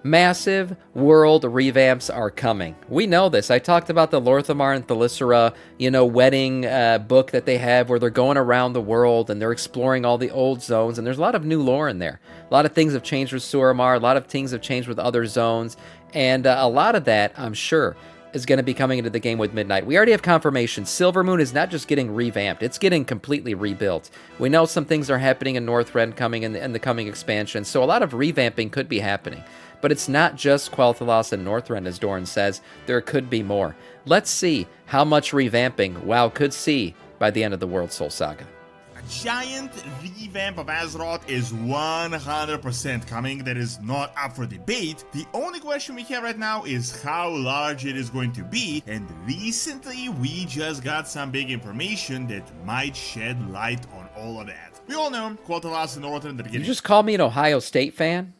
Massive world revamps are coming. We know this. I talked about the Lorthamar and Thelyssera, wedding book that they have where they're going around the world and they're exploring all the old zones, and there's a lot of new lore in there. A lot of things have changed with Suramar, a lot of things have changed with other zones, and a lot of that, I'm sure, is going to be coming into the game with Midnight. We already have confirmation. Silvermoon is not just getting revamped, it's getting completely rebuilt. We know some things are happening in Northrend coming in the coming expansion, so a lot of revamping could be happening. But it's not just Quel'Thalas and Northrend, as Doran says. There could be more. Let's see how much revamping WoW could see by the end of the World Soul Saga. A giant revamp of Azeroth is 100% coming. That is not up for debate. The only question we have right now is how large it is going to be, and recently we just got some big information that might shed light on all of that. We all know Quel'Thalas and Northrend are getting... You just called me an Ohio State fan?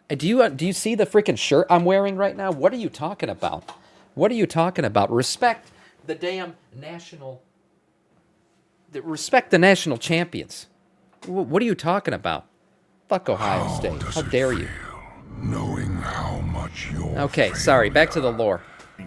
Do you see the freaking shirt I'm wearing right now? What are you talking about? What are you talking about? Respect the damn national... Respect the national champions. What are you talking about? Fuck Ohio State. How dare you? Knowing how much you're Okay, sorry. Back to the lore.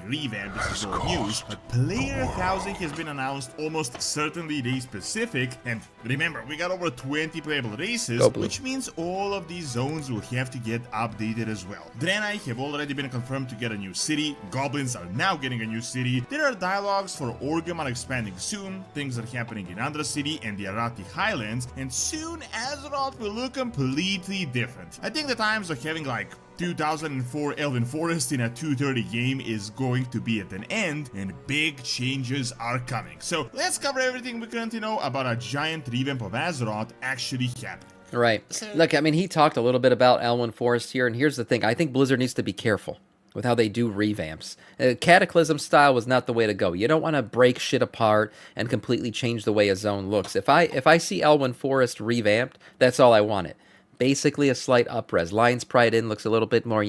Revamp, this is old news, but player housing has been announced almost certainly day specific, and remember, we got over 20 playable races, which means all of these zones will have to get updated as well. Draenei have already been confirmed to get a new city, goblins are now getting a new city, there are dialogues for Orgrimmar expanding soon, things are happening in Undercity and the Arati Highlands, and soon Azeroth will look completely different. I think the times of having like 2004 Elven Forest in a 2:30 game is going to be at an end, and big changes are coming. So let's cover everything we currently know about a giant revamp of Azeroth actually happening. Right. Look, I mean, he talked a little bit about Elven Forest here, and here's the thing. I think Blizzard needs to be careful with how they do revamps. Cataclysm style was not the way to go. You don't want to break shit apart and completely change the way a zone looks. If I see Elven Forest revamped, that's all I wanted. Basically a slight up-res. Lion's Pride Inn looks a little bit more,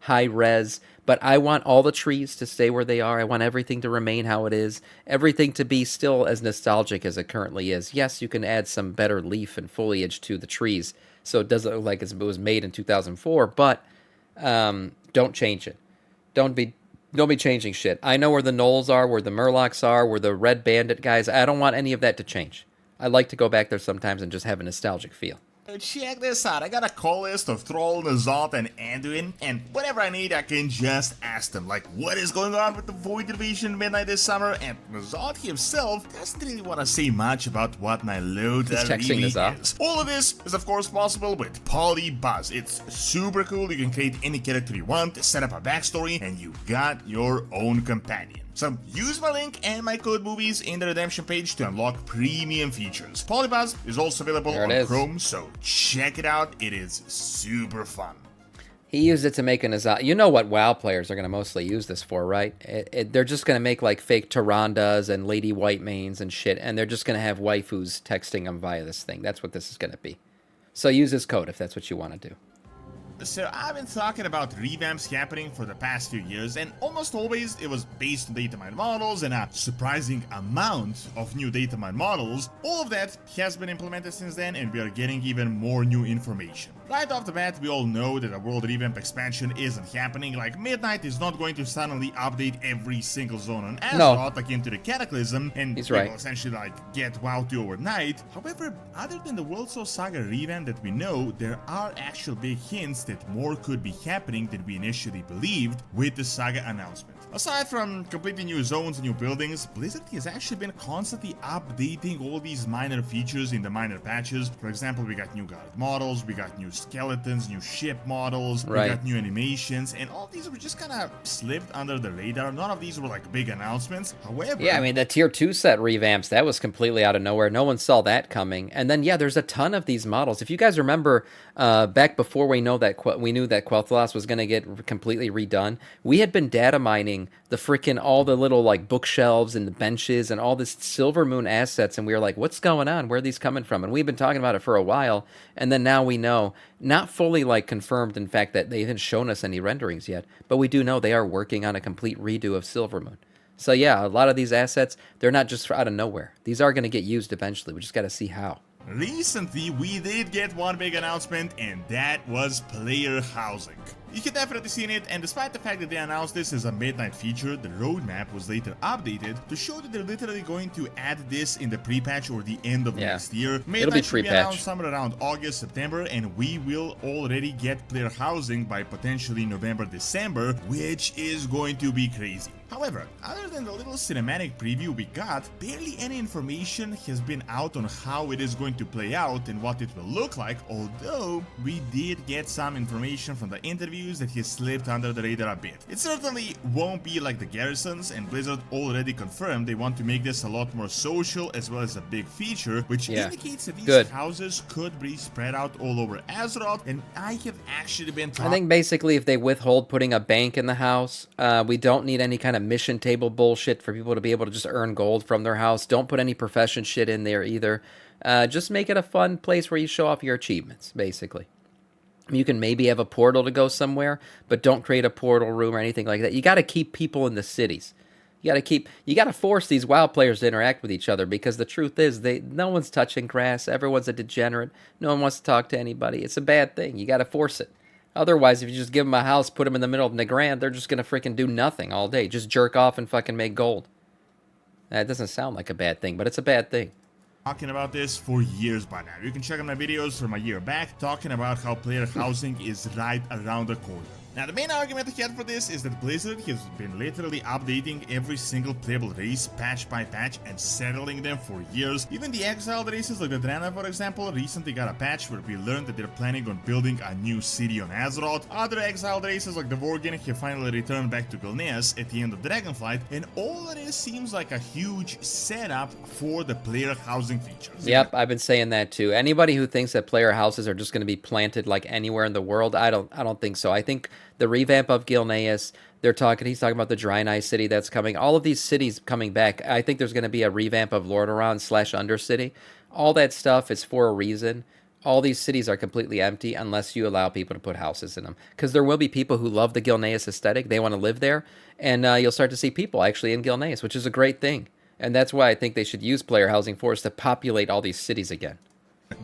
high-res, but I want all the trees to stay where they are. I want everything to remain how it is. Everything to be still as nostalgic as it currently is. Yes, you can add some better leaf and foliage to the trees, so it doesn't look like it was made in 2004, but don't change it. Don't be changing shit. I know where the Gnolls are, where the Murlocs are, where the Red Bandit guys. I don't want any of that to change. I like to go back there sometimes and just have a nostalgic feel. Check this out, I got a call list of Thrall, N'Zoth, and Anduin, and whatever I need I can just ask them, like what is going on with the Void Invasion Midnight this summer, and N'Zoth himself doesn't really want to say much about what Ny'alotha really is. All of this is of course possible with Polybuzz. It's super cool, you can create any character you want, set up a backstory, and you got your own companion. So use my link and my code movies in the redemption page to unlock premium features. Polybuzz is also available on Chrome, so check it out. It is super fun. He used it to make an N'Zoth. You know what WoW players are going to mostly use this for, right? They're just going to make like fake Tyrandas and Lady Whitemanes and shit, and they're just going to have waifus texting them via this thing. That's what this is going to be. So use this code if that's what you want to do. So I've been talking about revamps happening for the past few years, and almost always it was based on data mine models and a surprising amount of new data mine models. All of that has been implemented since then, and we are getting even more new information. Right off the bat, we all know that a world revamp expansion isn't happening. Like, Midnight is not going to suddenly update every single zone on Azeroth akin to the Cataclysm, and will essentially like get WoW 2 overnight. However, other than the World Soul Saga revamp that we know, there are actual big hints that more could be happening than we initially believed with the Saga announcement. Aside from completely new zones and new buildings, Blizzard has actually been constantly updating all these minor features in the minor patches. For example, we got new guard models, we got new skeletons, new ship models, we got new animations, and all these were just kind of slipped under the radar. None of these were like big announcements. However, yeah, I mean, the tier 2 set revamps, that was completely out of nowhere. No one saw that coming. And then, yeah, there's a ton of these models. If you guys remember, back before we knew that Quel'Thalas was going to get completely redone, we had been data mining the freaking all the little like bookshelves and the benches and all this Silvermoon assets, and we were like, what's going on? Where are these coming from? And we've been talking about it for a while, and then now we know, not fully like confirmed in fact that they haven't shown us any renderings yet, but we do know they are working on a complete redo of Silvermoon. So yeah, a lot of these assets, they're not just out of nowhere. These are going to get used eventually. We just got to see how. Recently, we did get one big announcement, and that was player housing. You can definitely see it, and despite the fact that they announced this as a midnight feature, the roadmap was later updated to show that they're literally going to add this in the pre-patch or the end of next year. Midnight should be announced somewhere around August, September, and we will already get player housing by potentially November, December, which is going to be crazy. However, other than the little cinematic preview we got, barely any information has been out on how it is going to play out and what it will look like, although we did get some information from the interviews that has slipped under the radar a bit. It certainly won't be like the garrisons, and Blizzard already confirmed they want to make this a lot more social as well as a big feature, which indicates that these houses could be spread out all over Azeroth, and I have actually been I think basically if they withhold putting a bank in the house, we don't need any kind of mission table bullshit for people to be able to just earn gold from their house. Don't put any profession shit in there either. Just make it a fun place where you show off your achievements, basically. You can maybe have a portal to go somewhere, but don't create a portal room or anything like that. You got to keep people in the cities. You got to force these WoW players to interact with each other, because the truth is no one's touching grass. Everyone's a degenerate. No one wants to talk to anybody. It's a bad thing. You got to force it. Otherwise, if you just give them a house, put them in the middle of Nagrand, they're just going to freaking do nothing all day. Just jerk off and fucking make gold. That doesn't sound like a bad thing, but it's a bad thing. Talking about this for years by now. You can check out my videos from a year back talking about how player housing is right around the corner. Now, the main argument I had for this is that Blizzard has been literally updating every single playable race patch by patch and settling them for years. Even the exiled races like the Drana, for example, recently got a patch where we learned that they're planning on building a new city on Azeroth. Other exiled races like the Worgen have finally returned back to Gilneas at the end of Dragonflight, and all of this seems like a huge setup for the player housing features. Yep, I've been saying that too. Anybody who thinks that player houses are just going to be planted like anywhere in the world, I don't think so. I think the revamp of Gilneas, he's talking about the Draenei city that's coming. All of these cities coming back. I think there's going to be a revamp of Lordaeron / Undercity. All that stuff is for a reason. All these cities are completely empty unless you allow people to put houses in them. Because there will be people who love the Gilneas aesthetic. They want to live there. And you'll start to see people actually in Gilneas, which is a great thing. And that's why I think they should use player housing for us to populate all these cities again.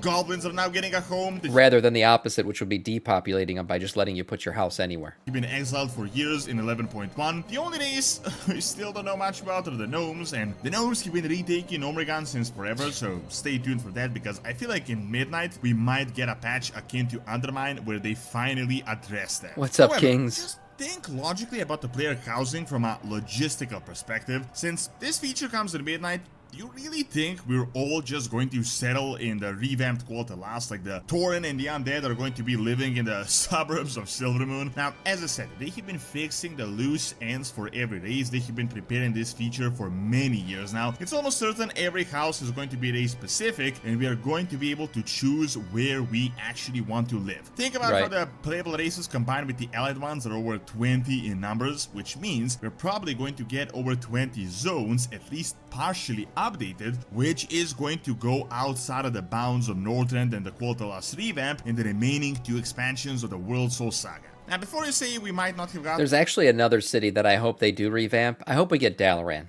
Goblins are now getting a home. Rather than the opposite, which would be depopulating them by just letting you put your house anywhere. You've been exiled for years in 11.1. The only race we still don't know much about are the gnomes, and the gnomes have been retaking Omrigan since forever, so stay tuned for that, because I feel like in Midnight we might get a patch akin to Undermine where they finally address that. What's up, Kings? Just think logically about the player housing from a logistical perspective. Since this feature comes in Midnight, do you really think we're all just going to settle in the revamped Quota Last, like the Tauren and the Undead are going to be living in the suburbs of Silvermoon? Now, as I said, they have been fixing the loose ends for every race. They have been preparing this feature for many years now. It's almost certain every house is going to be race specific, and we are going to be able to choose where we actually want to live. Think about how the playable races combined with the allied ones are over 20 in numbers, which means we're probably going to get over 20 zones, at least partially updated, which is going to go outside of the bounds of Northrend and the Quotalas revamp in the remaining 2 expansions of the World Soul Saga. Now, before you say we might not have got... There's actually another city that I hope they do revamp. I hope we get Dalaran.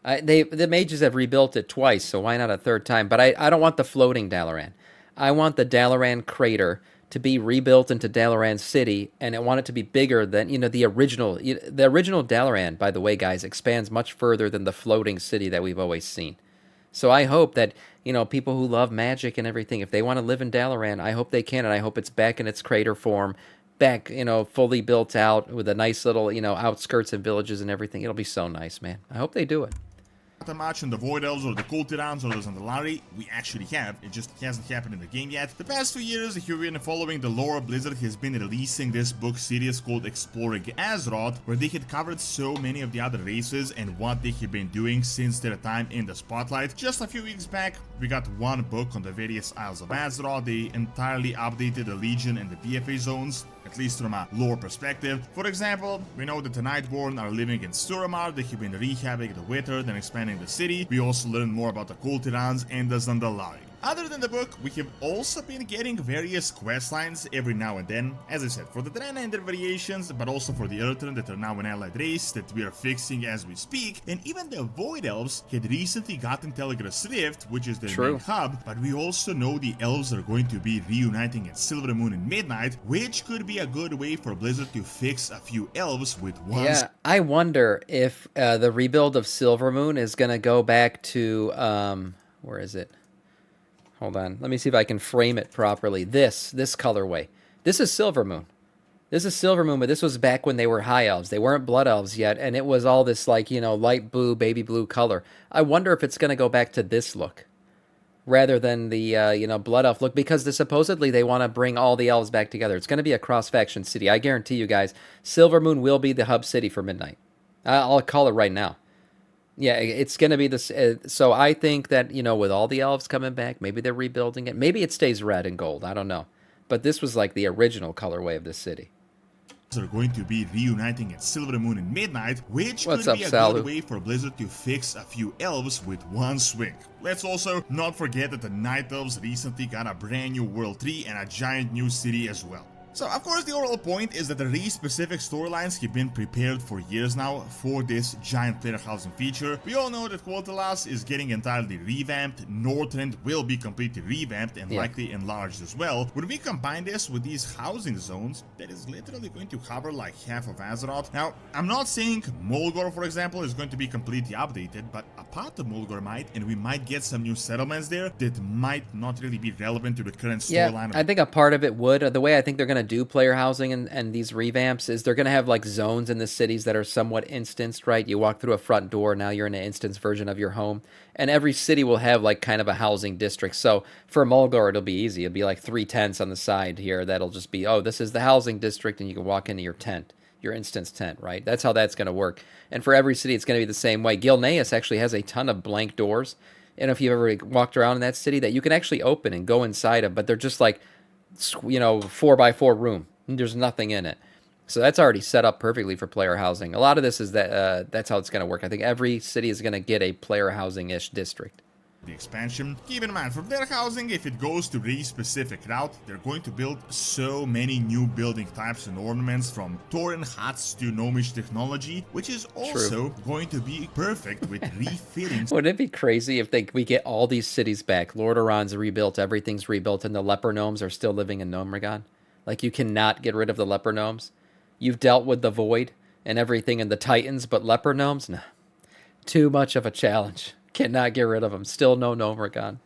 The mages have rebuilt it twice, so why not a third time? But I don't want the floating Dalaran. I want the Dalaran crater to be rebuilt into Dalaran City, and I want it to be bigger than, the original. The original Dalaran, by the way, guys, expands much further than the floating city that we've always seen. So I hope that, people who love magic and everything, if they want to live in Dalaran, I hope they can, and I hope it's back in its crater form, back, fully built out with a nice little, outskirts and villages and everything. It'll be so nice, man. I hope they do it. Much on the Void Elves or the Kultirans or the Zandalari, we actually have. It just hasn't happened in the game yet. The past few years, if you've been following the lore, Blizzard has been releasing this book series called Exploring Azeroth, where they had covered so many of the other races and what they have been doing since their time in the spotlight. Just a few weeks back, we got one book on the various Isles of Azeroth. They entirely updated the Legion and the BFA zones, at least from a lore perspective. For example, we know that the Nightborn are living in Suramar. They have been rehabbing the Withered and expanding the city. We also learned more about the Kultirans and the Zandalari. Other than the book, we have also been getting various quest lines every now and then, as I said, for the Draenei variations, but also for the Earthren that are now an allied race that we are fixing as we speak, and even the Void Elves had recently gotten Telegraph's Rift, which is their main hub, but we also know the Elves are going to be reuniting at Silver Moon and Midnight, which could be a good way for Blizzard to fix a few Elves with one. Yeah, I wonder if the rebuild of Silver Moon is going to go back to, where is it? Hold on. Let me see if I can frame it properly. This colorway. This is Silver Moon. This is Silver Moon, but this was back when they were High Elves. They weren't Blood Elves yet, and it was all this, like, you know, light blue, baby blue color. I wonder if it's going to go back to this look rather than the, you know, Blood Elf look, because supposedly they want to bring all the elves back together. It's going to be a cross-faction city. I guarantee you guys, Silver Moon will be the hub city for Midnight. I'll call it right now. Yeah, it's going to be this. So I think that, you know, with all the elves coming back, maybe they're rebuilding it. Maybe it stays red and gold. I don't know. But this was like the original colorway of this city. Are going to be reuniting at Silver Moon and Midnight, which could be a good way for Blizzard to fix a few elves with one swing. Let's also not forget that the Night Elves recently got a brand new World 3 and a giant new city as well. So, of course, the overall point is that the race-specific storylines have been prepared for years now for this giant player housing feature. We all know that Quotalas is getting entirely revamped, Northrend will be completely revamped and likely enlarged as well. When we combine this with these housing zones, that is literally going to cover like half of Azeroth. Now, I'm not saying Mulgore, for example, is going to be completely updated, but a part of Mulgore might, and we might get some new settlements there that might not really be relevant to the current storyline. Yeah, I think a part of it would. The way I think they're going to do player housing and these revamps is they're going to have like zones in the cities that are somewhat instanced, right? You walk through a front door, now you're in an instance version of your home, and every city will have like kind of a housing district. So for Mulgore, it'll be easy. It'll be like 3 tents on the side here that'll just be, oh, this is the housing district, and you can walk into your tent, your instance tent, right? That's how that's going to work. And for every city, it's going to be the same way. Gilneas actually has a ton of blank doors, and if you've ever walked around in that city, that you can actually open and go inside of, but they're just like, you know, 4x4 room. There's nothing in it. So that's already set up perfectly for player housing. A lot of this is that that's how it's going to work. I think every city is going to get a player housing-ish district. The expansion. Keep in mind, for their housing, if it goes to the specific route, they're going to build so many new building types and ornaments, from Tauren huts to gnomish technology, which is also going to be perfect with refitting. Wouldn't it be crazy if we get all these cities back? Lordran's rebuilt, everything's rebuilt, and the leper gnomes are still living in Gnomeregan? Like, you cannot get rid of the leper gnomes. You've dealt with the void and everything and the titans, but leper gnomes? Nah. Too much of a challenge. Cannot get rid of them. Still no Gnomeregan.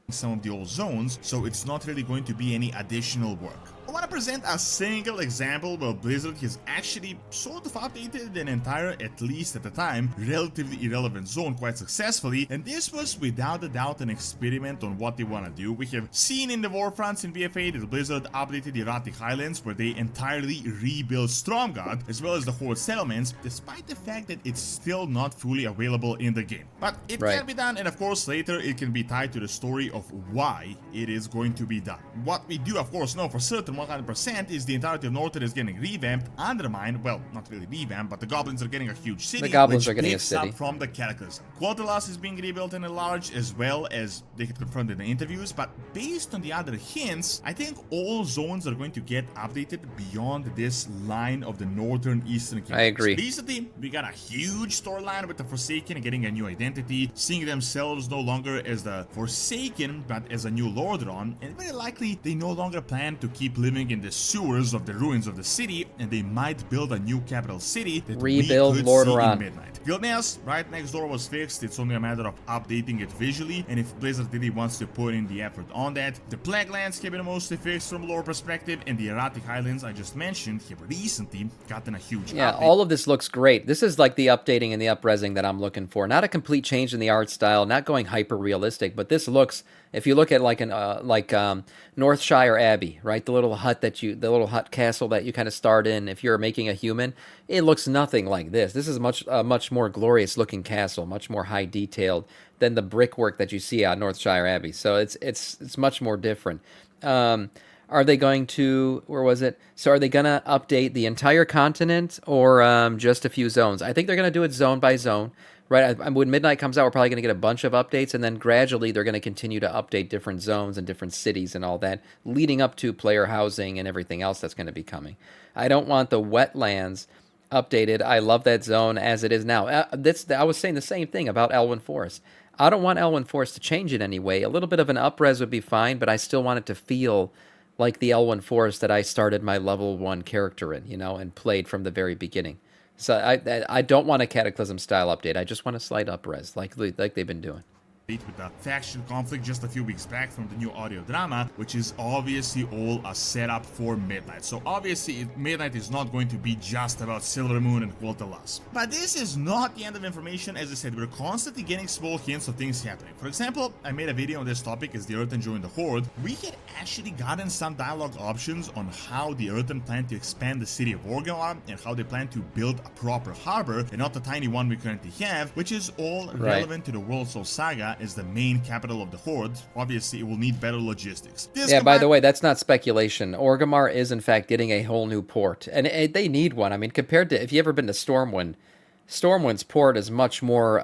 Some of the old zones, so it's not really going to be any additional work. I want to present a single example where Blizzard has actually sort of updated an entire, at least at the time, relatively irrelevant zone quite successfully, and this was without a doubt an experiment on what they want to do. We have seen in the Warfronts in BFA that Blizzard updated the Erratic Highlands, where they entirely rebuilt Stromgarde, as well as the Horde settlements, despite the fact that it's still not fully available in the game. But it can be done, and of course later it can be tied to the story of why it is going to be done. What we do of course know for certain 100% is the entirety of Northern is getting revamped, undermined, well, not really revamped, but the goblins are getting a huge city, the goblins which are getting picks a city. up from the Cataclysm. Quotalas is being rebuilt and enlarged, as well as they had confirmed in the interviews, but based on the other hints, I think all zones are going to get updated beyond this line of the northern eastern kingdoms. I agree. Recently, we got a huge storyline with the Forsaken getting a new identity, seeing themselves no longer as the Forsaken, but as a new Lordran, and very likely they no longer plan to keep living in the sewers of the ruins of the city, and they might build a new capital city that rebuild we could Lordaeron. see in Midnight. Gilneas, right next door, was fixed. It's only a matter of updating it visually, and if Blizzard really wants to put in the effort on that. The Plaguelands have been mostly fixed from lore perspective, and the Erratic Highlands I just mentioned have recently gotten a huge update. All of this looks great. This is like the updating and the upresing that I'm looking for. Not a complete change in the art style, not going hyper realistic, but this looks, if you look at like Northshire Abbey, right? The little hut castle that you kind of start in if you're making a human, it looks nothing like this. This is a much more glorious looking castle, much more high detailed than the brickwork that you see at Northshire Abbey. So it's much more different. Are they going to, where was it? So are they going to update the entire continent or just a few zones? I think they're going to do it zone by zone. right? When Midnight comes out, we're probably going to get a bunch of updates, and then gradually they're going to continue to update different zones and different cities and all that, leading up to player housing and everything else that's going to be coming. I don't want the wetlands updated. I love that zone as it is now. I was saying the same thing about Elwyn Forest. I don't want Elwyn Forest to change it anyway. A little bit of an up-res would be fine, but I still want it to feel like the Elwyn Forest that I started my level 1 character in, and played from the very beginning. So I don't want a Cataclysm style update. I just want a slight up-res like they've been doing. With the faction conflict just a few weeks back from the new audio drama, which is obviously all a setup for Midnight. So obviously Midnight is not going to be just about Silvermoon and Quiltalas. But this is not the end of information. As I said, we're constantly getting small hints of things happening. For example, I made a video on this topic as the Earthen joined the Horde. We had actually gotten some dialogue options on how the Earthen plan to expand the city of Orgrimmar and how they plan to build a proper harbor and not the tiny one we currently have, which is all relevant to the World Soul Saga is the main capital of the Horde. Obviously, it will need better logistics. By the way, that's not speculation. Orgrimmar is, in fact, getting a whole new port. And they need one. I mean, compared to, if you've ever been to Stormwind, Stormwind's port is much more,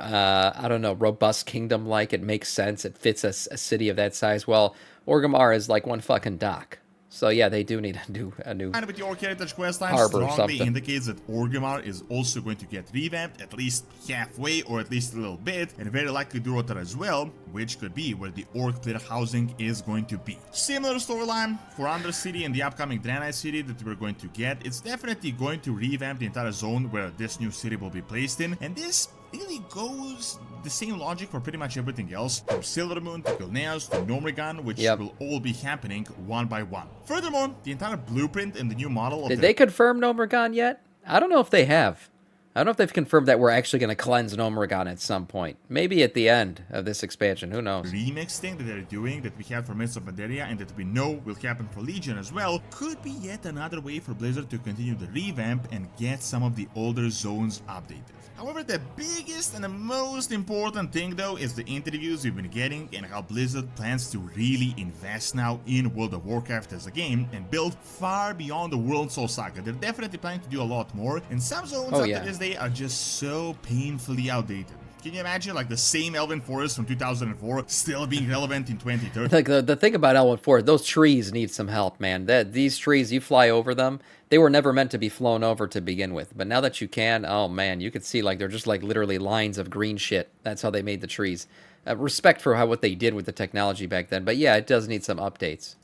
robust kingdom-like. It makes sense. It fits a city of that size. Well, Orgrimmar is like one fucking dock. So yeah, they do need a new and with the Orc Heritage questline strongly indicates that Orgrimmar is also going to get revamped, at least halfway or at least a little bit, and very likely Durotar as well, which could be where the Orc player housing is going to be. Similar storyline for Undercity and the upcoming Draenei city that we're going to get. It's definitely going to revamp the entire zone where this new city will be placed in, and this really goes the same logic for pretty much everything else, from Silvermoon to Gilneas to Gnomrigan, which will all be happening one by one. Furthermore, the entire blueprint and the new model of Did they confirm Gnomrigan yet? I don't know if they have. I don't know if they've confirmed that we're actually going to cleanse Gnomrigan at some point. Maybe at the end of this expansion, who knows? Remix thing that they're doing that we had for Mists of Pandaria and that we know will happen for Legion as well could be yet another way for Blizzard to continue the revamp and get some of the older zones updated. However, the biggest and the most important thing though is the interviews we've been getting and how Blizzard plans to really invest now in World of Warcraft as a game and build far beyond the World Soul Saga. They're definitely planning to do a lot more, and some zones after this day are just so painfully outdated. Can you imagine, like, the same Elwyn Forest from 2004 still being relevant in 2030? Like, the thing about Elwyn Forest, those trees need some help, man. These trees, you fly over them, they were never meant to be flown over to begin with. But now that you can, oh, man, you could see, like, they're just, like, literally lines of green shit. That's how they made the trees. Respect for what they did with the technology back then. But, yeah, it does need some updates.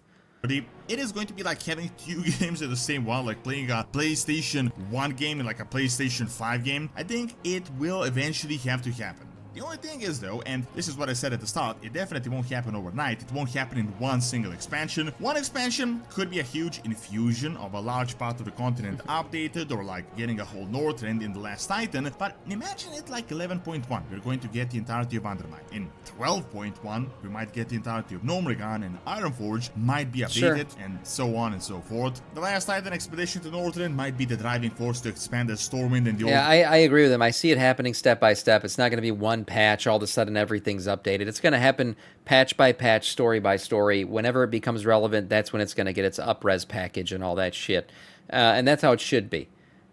It is going to be like having two games in the same one, like playing a PlayStation 1 game and like a PlayStation 5 game. I think it will eventually have to happen. The only thing is though, and this is what I said at the start, it definitely won't happen overnight. It won't happen in one single expansion. One expansion could be a huge infusion of a large part of the continent updated, or like getting a whole Northrend in the last Titan, but imagine it like 11.1, we're going to get the entirety of Undermine. In 12.1, we might get the entirety of Gnomrigan, and Ironforge might be updated, and so on and so forth. The last Titan expedition to Northrend might be the driving force to expand as Stormwind and the Yeah, I agree with him. I see it happening step by step. It's not going to be one patch, all of a sudden everything's updated. It's going to happen patch by patch, story by story. Whenever it becomes relevant, that's when it's going to get its up-res package and all that shit. And that's how it should be.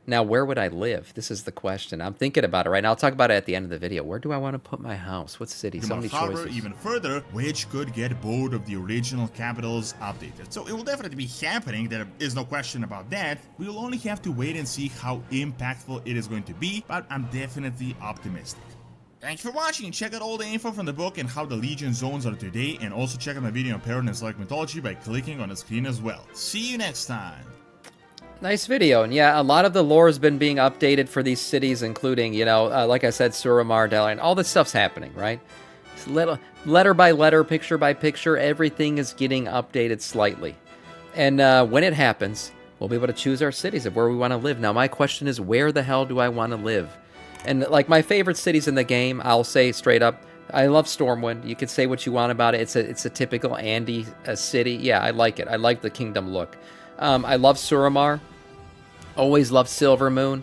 Now, where would I live? This is the question. I'm thinking about it right now. I'll talk about it at the end of the video. Where do I want to put my house? What city? So many choices. Even further, which could get both of the original capitals updated. So it will definitely be happening. There is no question about that. We will only have to wait and see how impactful it is going to be, but I'm definitely optimistic. Thanks for watching. Check out all the info from the book and how the Legion zones are today, and also check out my video on Perrin and Select Mythology by clicking on the screen as well. See you next time. Nice video, and yeah, a lot of the lore has been being updated for these cities, including, like I said, Suramar, Dalian, all this stuff's happening, right? It's letter by letter, picture by picture, everything is getting updated slightly. And when it happens, we'll be able to choose our cities of where we want to live. Now, my question is, where the hell do I want to live? And like my favorite cities in the game, I'll say straight up, I love Stormwind. You can say what you want about it. It's a typical Andy city. Yeah, I like it. I like the kingdom look. I love Suramar. Always loved Silvermoon.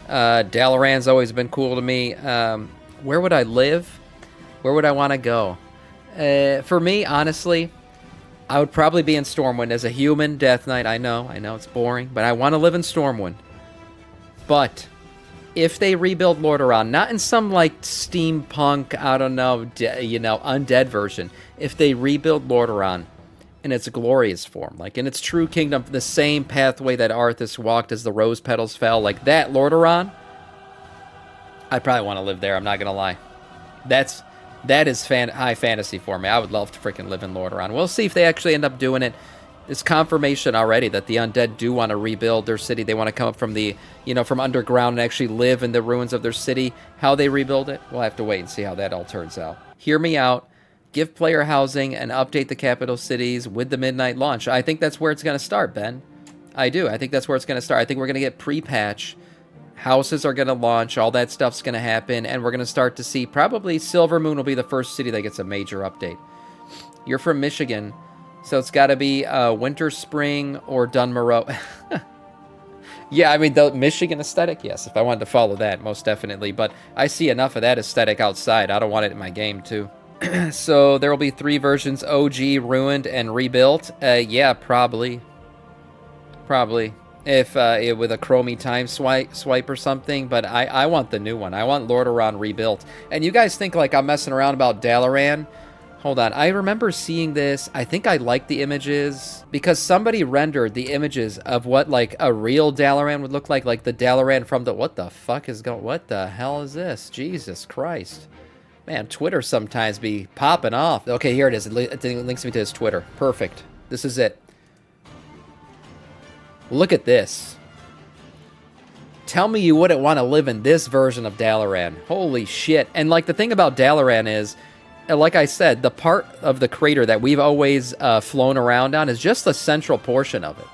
Dalaran's always been cool to me. Where would I live? Where would I want to go? For me, honestly, I would probably be in Stormwind as a human Death Knight. I know it's boring, but I want to live in Stormwind. But if they rebuild Lordaeron, not in some like steampunk, I don't know, undead version. If they rebuild Lordaeron in its glorious form, like in its true kingdom, the same pathway that Arthas walked as the rose petals fell, like that Lordaeron, I probably want to live there. I'm not gonna lie. That is high fantasy for me. I would love to freaking live in Lordaeron. We'll see if they actually end up doing it. It's confirmation already that the undead do want to rebuild their city. They want to come up from the, from underground and actually live in the ruins of their city. How they rebuild it, we'll have to wait and see how that all turns out. Hear me out. Give player housing and update the capital cities with the midnight launch. I think that's where it's going to start, Ben. I do. I think that's where it's going to start. I think we're going to get pre-patch. Houses are going to launch. All that stuff's going to happen. And we're going to start to see probably Silvermoon will be the first city that gets a major update. You're from Michigan. So it's got to be Winter Spring or Dunmorrow. Yeah, I mean, the Michigan aesthetic, yes. If I wanted to follow that, most definitely. But I see enough of that aesthetic outside. I don't want it in my game, too. So there will be 3 versions, OG, Ruined, and Rebuilt. Yeah, probably. Probably. If with a chromie time swipe or something. But I want the new one. I want Lordaeron Rebuilt. And you guys think like I'm messing around about Dalaran? Hold on, I remember seeing this. I think I liked the images because somebody rendered the images of what like a real Dalaran would look like the Dalaran from the, what the fuck is going, what the hell is this? Jesus Christ. Man, Twitter sometimes be popping off. Okay, here it is. It links me to his Twitter. Perfect. This is it. Look at this. Tell me you wouldn't want to live in this version of Dalaran. Holy shit. And like the thing about Dalaran is, like I said, the part of the crater that we've always flown around on is just the central portion of it.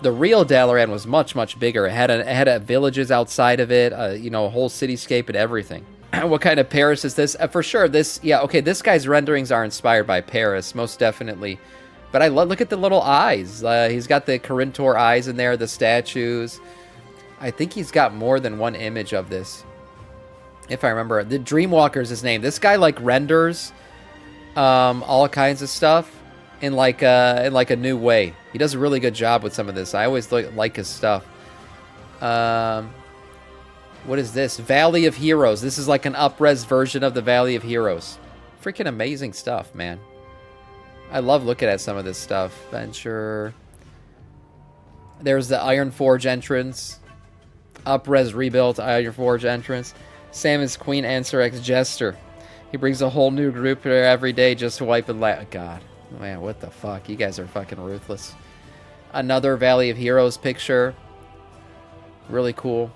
The real Dalaran was much, much bigger. It had villages outside of it, a whole cityscape and everything. What kind of Paris is this? For sure, this guy's renderings are inspired by Paris, most definitely. But I look at the little eyes. He's got the Corintor eyes in there, the statues. I think he's got more than one image of this. If I remember, the Dreamwalker is his name. This guy like renders all kinds of stuff in like a new way. He does a really good job with some of this. I always like his stuff. What is this? Valley of Heroes. This is like an up-res version of the Valley of Heroes. Freaking amazing stuff, man. I love looking at some of this stuff. Venture. There's the Iron Forge entrance. Up-res rebuilt Iron Forge entrance. Sam is Queen Answer X Jester. He brings a whole new group here every day just to wipe and laugh. God. Man, what the fuck? You guys are fucking ruthless. Another Valley of Heroes picture. Really cool.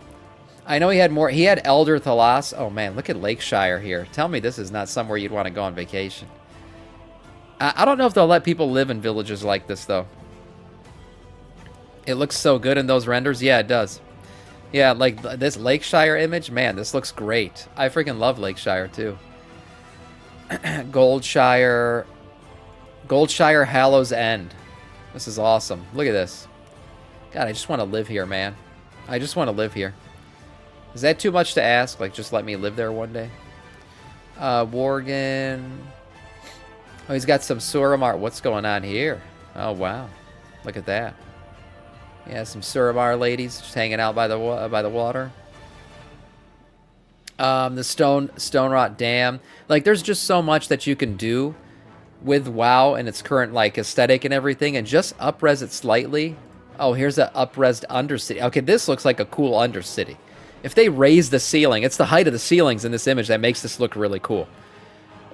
I know he had more. He had Elder Thalas. Oh, man. Look at Lakeshire here. Tell me this is not somewhere you'd want to go on vacation. I don't know if they'll let people live in villages like this, though. It looks so good in those renders. Yeah, it does. Yeah, like this Lakeshire image, man, this looks great. I freaking love Lakeshire, too. Goldshire Hallows End. This is awesome. Look at this. God, I just want to live here, man. I just want to live here. Is that too much to ask? Like, just let me live there one day? Worgen. Oh, he's got some Suramar. What's going on here? Oh, wow. Look at that. Yeah, some Suramar ladies just hanging out by the water. The Stone Rot Dam. Like, there's just so much that you can do with WoW and its current, like, aesthetic and everything, and just up-res it slightly. Oh, here's an up-resed Undercity. Okay, this looks like a cool Undercity. If they raise the ceiling, it's the height of the ceilings in this image that makes this look really cool.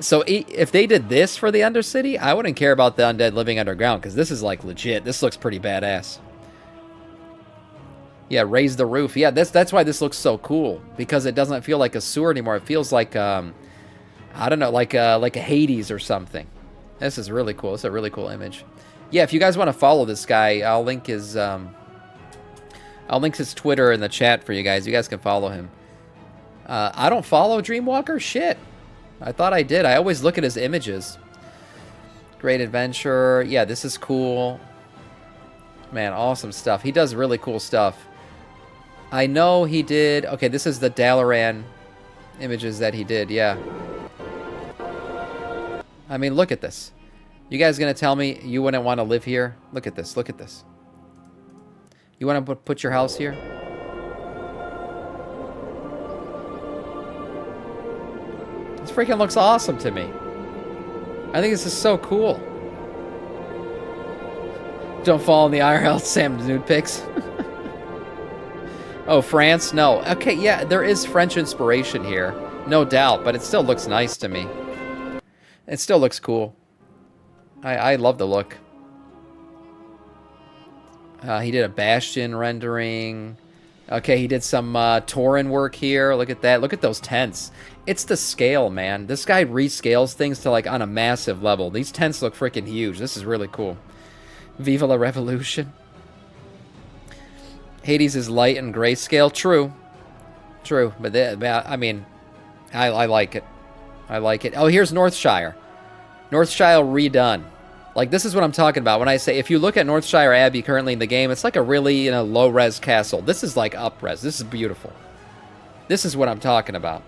So if they did this for the Undercity, I wouldn't care about the undead living underground, because this is, like, legit. This looks pretty badass. Yeah, raise the roof. Yeah, that's why this looks so cool, because it doesn't feel like a sewer anymore. It feels like, I don't know, like a Hades or something. This is really cool. It's a really cool image. Yeah, if you guys want to follow this guy, I'll link his Twitter in the chat for you guys. You guys can follow him. I don't follow Dreamwalker? Shit. I thought I did. I always look at his images. Great Adventure. Yeah, this is cool. Man, awesome stuff. He does really cool stuff. I know he did... Okay, this is the Dalaran images that he did, yeah. I mean, look at this. You guys gonna tell me you wouldn't want to live here? Look at this, look at this. You want to put your house here? This freaking looks awesome to me. I think this is so cool. Don't fall in the IRL Sam nude pics. Oh, France? No. Okay, yeah, there is French inspiration here. No doubt, but it still looks nice to me. It still looks cool. I love the look. He did a Bastion rendering. Okay, he did some Tauren work here. Look at that. Look at those tents. It's the scale, man. This guy rescales things to, like, on a massive level. These tents look freaking huge. This is really cool. Viva la Revolution. Hades is light and grayscale. True. True. But, I mean, I like it. I like it. Oh, here's Northshire. Northshire redone. Like, this is what I'm talking about when I say, if you look at Northshire Abbey currently in the game, it's like a really, low-res castle. This is like up-res. This is beautiful. This is what I'm talking about.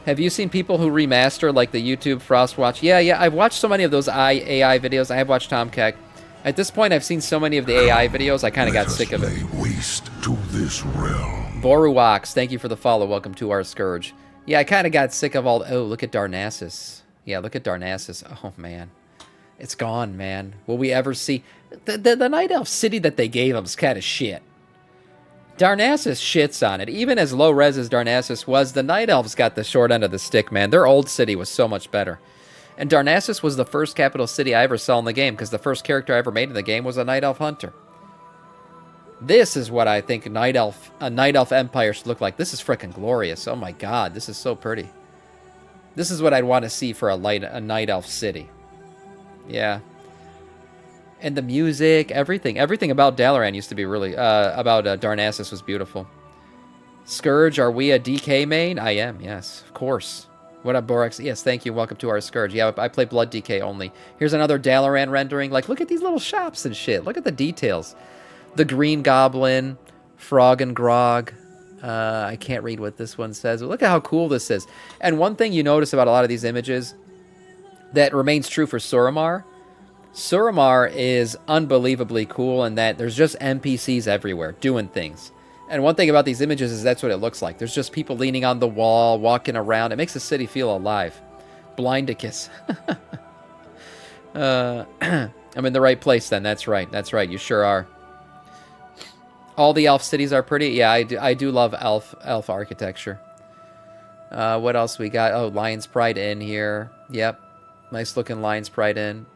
Have you seen people who remaster, like the YouTube Frostwatch? Yeah, I've watched so many of those AI videos. I have watched Tom Keck. At this point, I've seen so many of the AI videos, I kind of got sick of it. Waste to this realm. Boruwax, thank you for the follow. Welcome to our Scourge. Yeah, I kind of got sick of all... Oh, look at Darnassus. Yeah, look at Darnassus. Oh, man. It's gone, man. Will we ever see... The Night Elf city that they gave him is kind of shit. Darnassus shits on it. Even as low-res as Darnassus was, the Night Elves got the short end of the stick, man. Their old city was so much better. And Darnassus was the first capital city I ever saw in the game, because the first character I ever made in the game was a Night Elf hunter. This is what I think a Night Elf empire should look like. This is freaking glorious. Oh my god, this is so pretty. This is what I'd want to see for a Night Elf city. Yeah. And the music, everything about Dalaran used to be really, about Darnassus was beautiful. Scourge, are we a DK main? I am, yes, of course. What up, Borax? Yes, thank you, welcome to our Scourge. Yeah, I play Blood DK only. Here's another Dalaran rendering. Like, look at these little shops and shit. Look at the details. The Green Goblin, Frog and Grog. I can't read what this one says. But look at how cool this is. And one thing you notice about a lot of these images that remains true for Suramar. Suramar is unbelievably cool in that there's just NPCs everywhere doing things. And one thing about these images is that's what it looks like. There's just people leaning on the wall, walking around. It makes the city feel alive. Blindicus. I'm in the right place then. That's right. That's right. You sure are. All the elf cities are pretty. Yeah, I do love elf architecture. What else we got? Oh, Lion's Pride Inn here. Yep. Nice looking Lion's Pride Inn.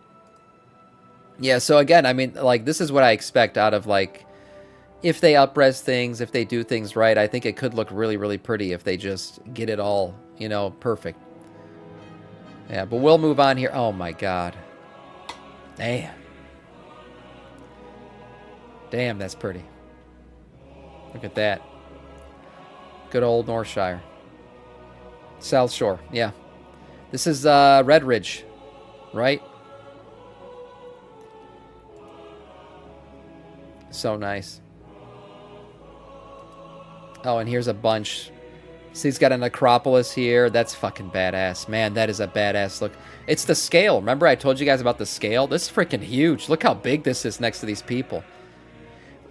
Yeah, so again, I mean, like, this is what I expect out of, like, if they up-res things, if they do things right, I think it could look really, really pretty if they just get it all, perfect. Yeah, but we'll move on here. Oh, my God. Damn. Damn, that's pretty. Look at that. Good old Northshire. South Shore, yeah. This is Red Ridge, right? So nice. Oh, and here's a bunch. See, he's got an Acropolis here. That's fucking badass. Man, that is a badass look. It's the scale. Remember I told you guys about the scale? This is freaking huge. Look how big this is next to these people.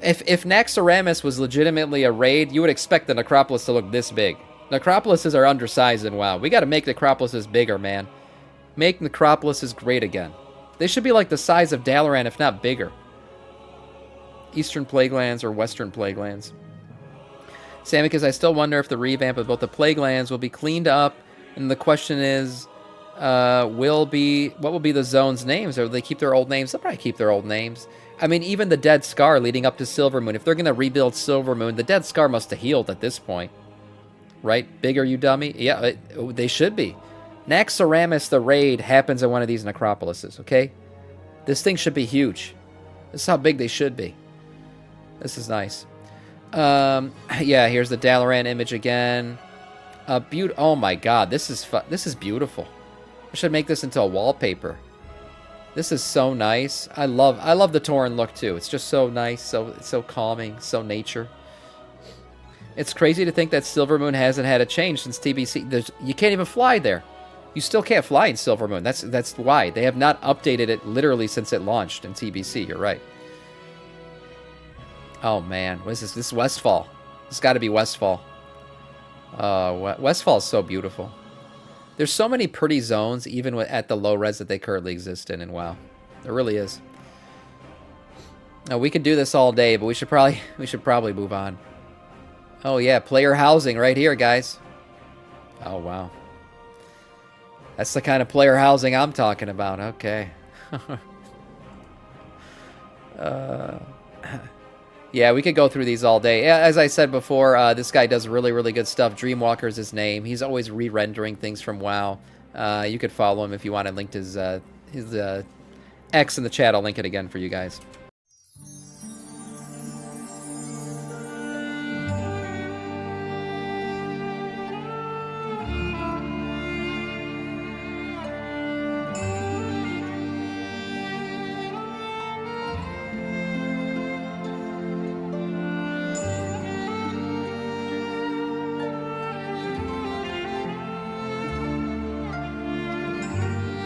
If Naxxramas was legitimately a raid, you would expect the Necropolis to look this big. Necropolises are undersized in WoW. We gotta make Necropolises bigger, man. Make Necropolises great again. They should be like the size of Dalaran, if not bigger. Eastern Plaguelands or Western Plaguelands. Samiccus, I still wonder if the revamp of both the Plaguelands will be cleaned up, and the question is, what will be the zones' names? Or will they keep their old names? They'll probably keep their old names. I mean, even the Dead Scar leading up to Silvermoon, if they're going to rebuild Silvermoon, the Dead Scar must have healed at this point. Right? Bigger, you dummy? Yeah, they should be. Naxxramas, the raid, happens at one of these necropolises, okay? This thing should be huge. This is how big they should be. This is nice. Yeah, here's the Dalaran image again. Oh my god, this is beautiful. I should make this into a wallpaper. This is so nice. I love the Tauren look too. It's just so nice, so calming, so nature. It's crazy to think that Silvermoon hasn't had a change since TBC. You can't even fly there. You still can't fly in Silvermoon. That's why. They have not updated it literally since it launched in TBC. You're right. Oh, man. What is this? This is Westfall. It's got to be Westfall. Westfall is so beautiful. There's so many pretty zones, even at the low res that they currently exist in WoW. There really is. Now, we could do this all day, but we should probably move on. Oh yeah, player housing right here, guys. Oh wow. That's the kind of player housing I'm talking about. Okay. Yeah, we could go through these all day. As I said before, this guy does really, really good stuff. Dreamwalker is his name. He's always re-rendering things from WoW. You could follow him if you want. I linked his X in the chat. I'll link it again for you guys.